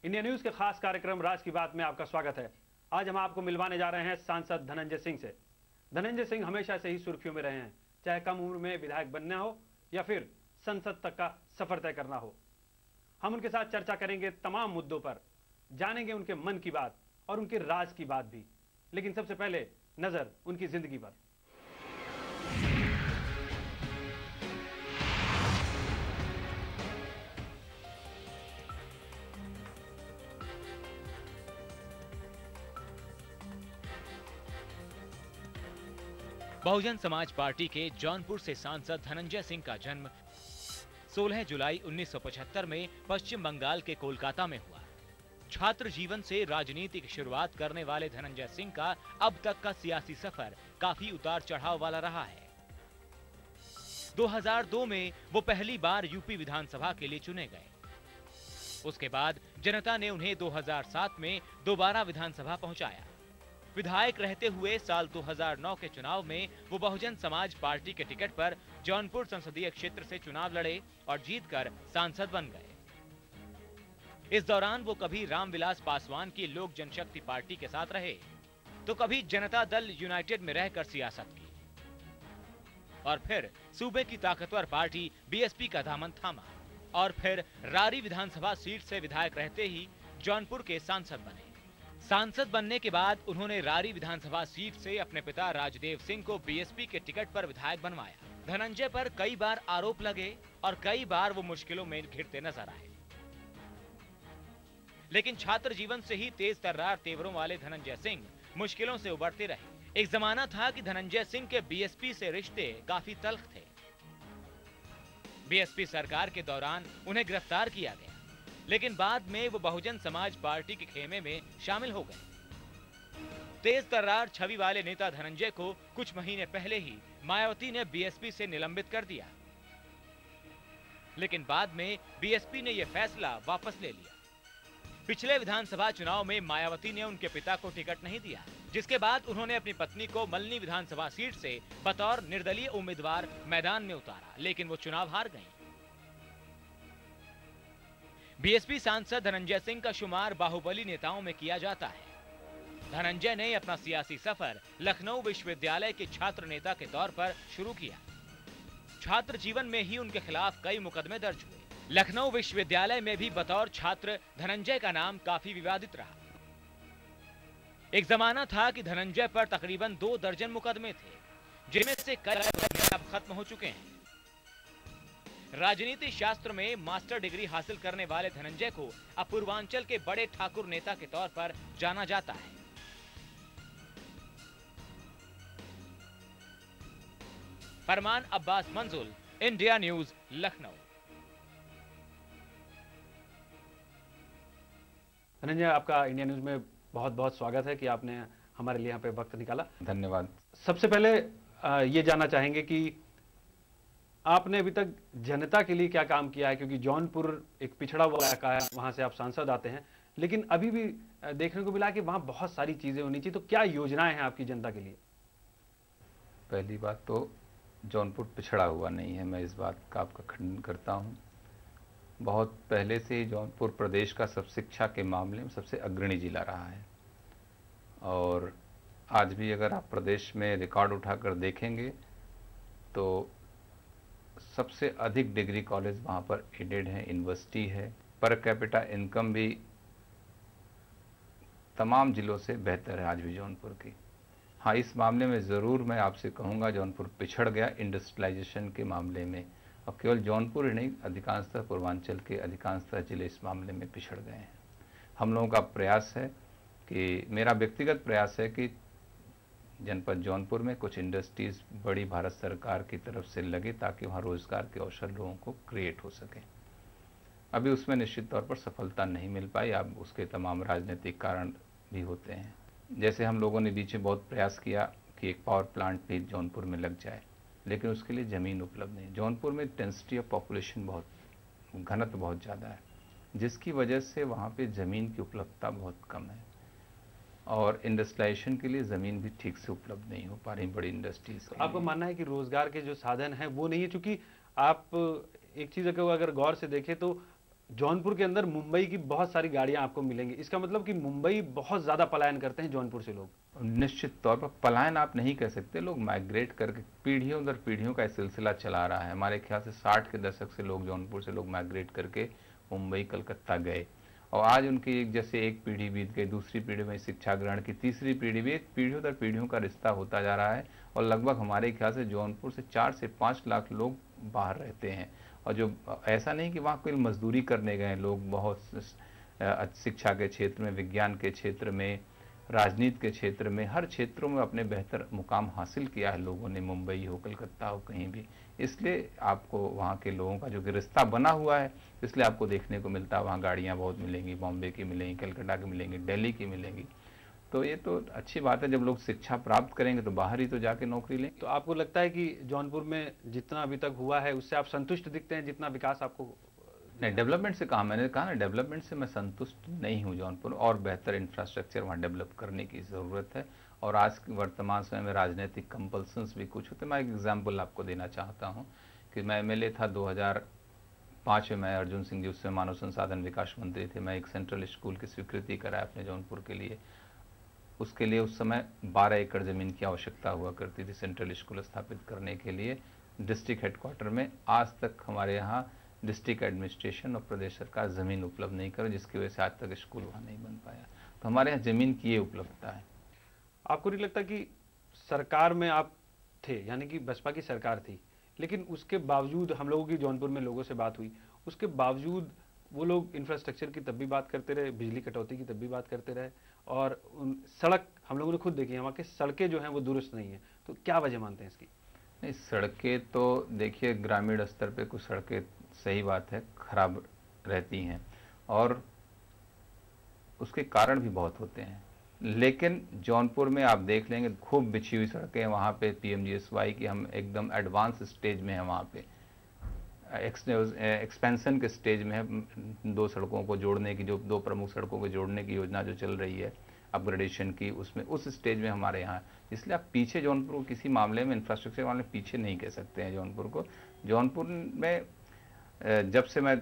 India news के खास कार्यक्रम राज की बात में आपका स्वागत है। आज हम आपको मिलवाने जा रहे हैं सांसद धनंजय सिंह से। धनंजय सिंह हमेशा से ही सुर्खियों में रहे हैं, चाहे कम उम्र में विधायक बनना हो या फिर संसद तक का सफर तय करना हो। हम उनके साथ चर्चा करेंगे तमाम मुद्दों पर, जानेंगे उनके मन की बात और उनके राज की बात भी। लेकिन सबसे पहले नजर उनकी जिंदगी पर। बहुजन समाज पार्टी के जौनपुर से सांसद धनंजय सिंह का जन्म 16 जुलाई 1975 में पश्चिम बंगाल के कोलकाता में हुआ। छात्र जीवन से राजनीति की शुरुआत करने वाले धनंजय सिंह का अब तक का सियासी सफर काफी उतार चढ़ाव वाला रहा है। 2002 में वो पहली बार यूपी विधानसभा के लिए चुने गए। उसके बाद जनता ने उन्हें 2007 में दोबारा विधानसभा पहुंचाया। विधायक रहते हुए साल 2009 के चुनाव में वो बहुजन समाज पार्टी के टिकट पर जौनपुर संसदीय क्षेत्र से चुनाव लड़े और जीतकर सांसद बन गए। इस दौरान वो कभी रामविलास पासवान की लोक जनशक्ति पार्टी के साथ रहे, तो कभी जनता दल यूनाइटेड में रहकर सियासत की और फिर सूबे की ताकतवर पार्टी बीएसपी का दामन थामा और फिर रारी विधानसभा सीट से विधायक रहते ही जौनपुर के सांसद बने। सांसद बनने के बाद उन्होंने रारी विधानसभा सीट से अपने पिता राजदेव सिंह को बीएसपी के टिकट पर विधायक बनवाया। धनंजय पर कई बार आरोप लगे और कई बार वो मुश्किलों में घिरते नजर आए, लेकिन छात्र जीवन से ही तेज तर्रार तेवरों वाले धनंजय सिंह मुश्किलों से उबरते रहे। एक जमाना था कि धनंजय सिंह के बीएसपी से रिश्ते काफी तल्ख थे। बीएसपी सरकार के दौरान उन्हें गिरफ्तार किया गया, लेकिन बाद में वो बहुजन समाज पार्टी के खेमे में शामिल हो गए। तेज तर्रार छवि वाले नेता धनंजय को कुछ महीने पहले ही मायावती ने बीएसपी से निलंबित कर दिया, लेकिन बाद में बीएसपी ने यह फैसला वापस ले लिया। पिछले विधानसभा चुनाव में मायावती ने उनके पिता को टिकट नहीं दिया, जिसके बाद उन्होंने अपनी पत्नी को मल्नी विधानसभा सीट से बतौर निर्दलीय उम्मीदवार मैदान में उतारा, लेकिन वो चुनाव हार गईं। बीएसपी सांसद धनंजय सिंह का शुमार बाहुबली नेताओं में किया जाता है। धनंजय ने अपना सियासी सफर लखनऊ विश्वविद्यालय के छात्र नेता के तौर पर शुरू किया। छात्र जीवन में ही उनके खिलाफ कई मुकदमे दर्ज हुए। लखनऊ विश्वविद्यालय में भी बतौर छात्र धनंजय का नाम काफी विवादित रहा। एक जमाना था कि धनंजय पर तकरीबन 2 दर्जन मुकदमे थे, जिनमें से कई अब खत्म हो चुके हैं। राजनीति शास्त्र में मास्टर डिग्री हासिल करने वाले धनंजय को अब पूर्वांचल के बड़े ठाकुर नेता के तौर पर जाना जाता है। फरमान अब्बास मंजुल, इंडिया न्यूज, लखनऊ। धनंजय, आपका इंडिया न्यूज में बहुत बहुत स्वागत है कि आपने हमारे लिए यहाँ पे वक्त निकाला। धन्यवाद। सबसे पहले ये जानना चाहेंगे कि आपने अभी तक जनता के लिए क्या काम किया है, क्योंकि जौनपुर एक पिछड़ा हुआ इलाका है, वहां से आप सांसद आते हैं, लेकिन अभी भी देखने को मिला कि वहां बहुत सारी चीजें होनी चाहिए। तो क्या योजनाएं हैं आपकी जनता के लिए? पहली बात तो जौनपुर पिछड़ा हुआ नहीं है, मैं इस बात का आपका खंडन करता हूं। बहुत पहले से ही जौनपुर प्रदेश का सब शिक्षा के मामले में सबसे अग्रणी जिला रहा है और आज भी अगर आप प्रदेश में रिकॉर्ड उठाकर देखेंगे तो सबसे अधिक डिग्री कॉलेज वहाँ पर एडेड है, यूनिवर्सिटी है, पर कैपिटा इनकम भी तमाम जिलों से बेहतर है आज भी जौनपुर की। हाँ, इस मामले में ज़रूर मैं आपसे कहूँगा जौनपुर पिछड़ गया इंडस्ट्रियलाइजेशन के मामले में, और केवल जौनपुर ही नहीं, अधिकांशतः पूर्वांचल के अधिकांशतः जिले इस मामले में पिछड़ गए हैं। हम लोगों का प्रयास है कि, मेरा व्यक्तिगत प्रयास है कि जनपद जौनपुर में कुछ इंडस्ट्रीज बड़ी भारत सरकार की तरफ से लगे ताकि वहाँ रोजगार के अवसर लोगों को क्रिएट हो सके। अभी उसमें निश्चित तौर पर सफलता नहीं मिल पाई। अब उसके तमाम राजनीतिक कारण भी होते हैं। जैसे हम लोगों ने बीच में बहुत प्रयास किया कि एक पावर प्लांट भी जौनपुर में लग जाए, लेकिन उसके लिए ज़मीन उपलब्ध नहीं। जौनपुर में डेंसिटी ऑफ पॉपुलेशन बहुत, घनत्व बहुत ज़्यादा है, जिसकी वजह से वहाँ पे ज़मीन की उपलब्धता बहुत कम है और इंडस्ट्रियलाइजेशन के लिए ज़मीन भी ठीक से उपलब्ध नहीं हो पा रही बड़ी इंडस्ट्रीज। आपको मानना है कि रोजगार के जो साधन हैं वो नहीं है? चूंकि आप एक चीज़ अगर गौर से देखें तो जौनपुर के अंदर मुंबई की बहुत सारी गाड़ियां आपको मिलेंगी, इसका मतलब कि मुंबई बहुत ज्यादा पलायन करते हैं जौनपुर से लोग। निश्चित तौर पर पलायन आप नहीं कह सकते, लोग माइग्रेट करके पीढ़ियों दर पीढ़ियों का सिलसिला चला रहा है। हमारे ख्याल से 60 के दशक से लोग जौनपुर से लोग माइग्रेट करके मुंबई कलकत्ता गए, और आज उनकी जैसे एक पीढ़ी बीत गई, दूसरी पीढ़ी में शिक्षा ग्रहण की, तीसरी पीढ़ी भी, पीढ़ियों दर पीढ़ियों का रिश्ता होता जा रहा है। और लगभग हमारे ख्याल से जौनपुर से 4 से 5 लाख लोग बाहर रहते हैं। और जो ऐसा नहीं कि वहाँ कोई मजदूरी करने गए लोग, बहुत शिक्षा के क्षेत्र में, विज्ञान के क्षेत्र में, राजनीति के क्षेत्र में, हर क्षेत्रों में अपने बेहतर मुकाम हासिल किया है लोगों ने, मुंबई हो, कलकत्ता हो, कहीं भी। इसलिए आपको वहाँ के लोगों का जो कि रिश्ता बना हुआ है, इसलिए आपको देखने को मिलता है वहाँ गाड़ियाँ बहुत मिलेंगी, बॉम्बे की मिलेंगी, कलकत्ता की मिलेंगी, दिल्ली की मिलेंगी। तो ये तो अच्छी बात है, जब लोग शिक्षा प्राप्त करेंगे तो बाहर ही तो जाके नौकरी लेंगे। तो आपको लगता है कि जौनपुर में जितना अभी तक हुआ है उससे आप संतुष्ट दिखते हैं, जितना विकास आपको? नहीं, डेवलपमेंट से कहा, मैंने कहा ना, डेवलपमेंट से मैं संतुष्ट नहीं हूँ। जौनपुर और बेहतर इंफ्रास्ट्रक्चर वहाँ डेवलप करने की ज़रूरत है। और आज वर्तमान समय में राजनीतिक कंपल्सन्स भी कुछ होते हैं। मैं एक एग्जांपल आपको देना चाहता हूँ कि मैं एमएलए था 2005 में। मैं अर्जुन सिंह जी उस समय मानव संसाधन विकास मंत्री थे। मैं एक सेंट्रल स्कूल की स्वीकृति कराया अपने जौनपुर के लिए। उसके लिए उस समय 12 एकड़ ज़मीन की आवश्यकता हुआ करती थी सेंट्रल स्कूल स्थापित करने के लिए डिस्ट्रिक्ट हेडक्वार्टर में। आज तक हमारे यहाँ डिस्ट्रिक्ट एडमिनिस्ट्रेशन और प्रदेश सरकार ज़मीन उपलब्ध नहीं करे, जिसकी वजह से आज तक स्कूल वहाँ नहीं बन पाया। तो हमारे यहाँ ज़मीन की ये उपलब्धता है। आपको नहीं लगता कि सरकार में आप थे, यानी कि बसपा की सरकार थी, लेकिन उसके बावजूद हम लोगों की जौनपुर में लोगों से बात हुई, उसके बावजूद वो लोग इंफ्रास्ट्रक्चर की तब भी बात करते रहे, बिजली कटौती की तब भी बात करते रहे, और सड़क हम लोगों ने खुद देखी है, वहाँ के सड़कें जो हैं वो दुरुस्त नहीं है। तो क्या वजह मानते हैं इसकी? नहीं, सड़कें तो देखिए ग्रामीण स्तर पे कुछ सड़कें, सही बात है, खराब रहती हैं और उसके कारण भी बहुत होते हैं। लेकिन जौनपुर में आप देख लेंगे खूब बिछी हुई सड़कें हैं। वहाँ पे पीएमजीएसवाई की हम एकदम एडवांस स्टेज में हैं, वहाँ पे एक्सपेंशन के स्टेज में है। 2 सड़कों को जोड़ने की, जो 2 प्रमुख सड़कों को जोड़ने की योजना जो चल रही है अपग्रेडेशन की, उसमें उस स्टेज में हमारे यहाँ। इसलिए आप पीछे जौनपुर को किसी मामले में, इंफ्रास्ट्रक्चर मामले में पीछे नहीं कह सकते हैं जौनपुर को। जौनपुर में जब से मैं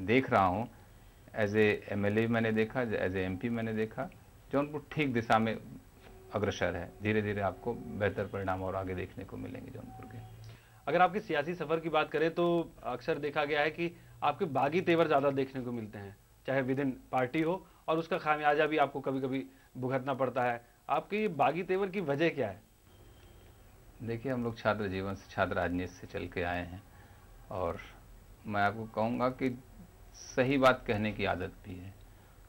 देख रहा हूँ, एज ए एमएलए मैंने देखा, एज ए एमपी मैंने देखा, जौनपुर ठीक दिशा में अग्रसर है। धीरे धीरे आपको बेहतर परिणाम और आगे देखने को मिलेंगे जौनपुर के। अगर आपके सियासी सफर की बात करें तो अक्सर देखा गया है कि आपके बागी तेवर ज़्यादा देखने को मिलते हैं, चाहे विद इन पार्टी हो, और उसका खामियाजा भी आपको कभी कभी भुगतना पड़ता है। आपके ये बागी तेवर की वजह क्या है? देखिए, हम लोग छात्र जीवन से, छात्र राजनीति से चल के आए हैं, और मैं आपको कहूँगा कि सही बात कहने की आदत भी है।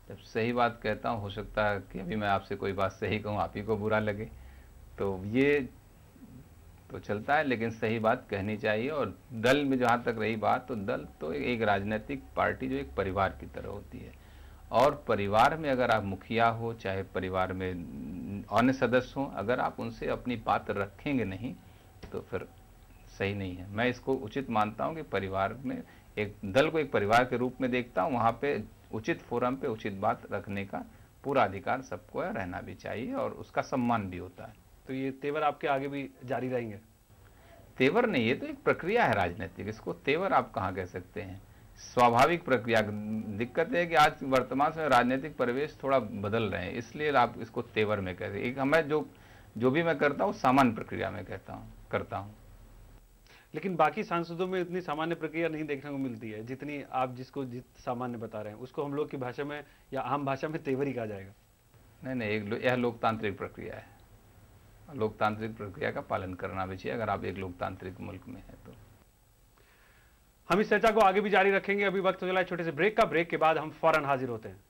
जब सही बात कहता हूँ, हो सकता है कि अभी मैं आपसे कोई बात सही कहूँ, आप ही को बुरा लगे, तो ये तो चलता है, लेकिन सही बात कहनी चाहिए। और दल में जहाँ तक रही बात, तो दल तो एक राजनीतिक पार्टी जो एक परिवार की तरह होती है, और परिवार में अगर आप मुखिया हो, चाहे परिवार में अन्य सदस्य हों, अगर आप उनसे अपनी बात रखेंगे नहीं तो फिर सही नहीं है। मैं इसको उचित मानता हूं कि परिवार में, एक दल को एक परिवार के रूप में देखता हूं, वहाँ पे उचित फोरम पे उचित बात रखने का पूरा अधिकार सबको है, रहना भी चाहिए, और उसका सम्मान भी होता है। तो ये तेवर आपके आगे भी जारी रहेंगे? तेवर नहीं, ये तो एक प्रक्रिया है राजनीतिक, इसको तेवर आप कहाँ कह सकते हैं, स्वाभाविक प्रक्रिया। दिक्कत है कि आज वर्तमान समय राजनीतिक परिवेश थोड़ा बदल रहे हैं, इसलिए आप इसको तेवर में कहते हैं। एक हमें जो भी मैं करता हूँ सामान्य प्रक्रिया में करता हूँ। लेकिन बाकी सांसदों में इतनी सामान्य प्रक्रिया नहीं देखने को मिलती है जितनी आप जित सामान्य बता रहे हैं, उसको हम लोग की भाषा में या आम भाषा में तेवर ही कहा जाएगा। नहीं, यह लोकतांत्रिक प्रक्रिया है। लोकतांत्रिक प्रक्रिया का पालन करना भी चाहिए अगर आप एक लोकतांत्रिक मुल्क में हैं तो। हम इस चर्चा को आगे भी जारी रखेंगे। अभी वक्त हो चला है छोटे से ब्रेक का। ब्रेक के बाद हम फौरन हाजिर होते हैं।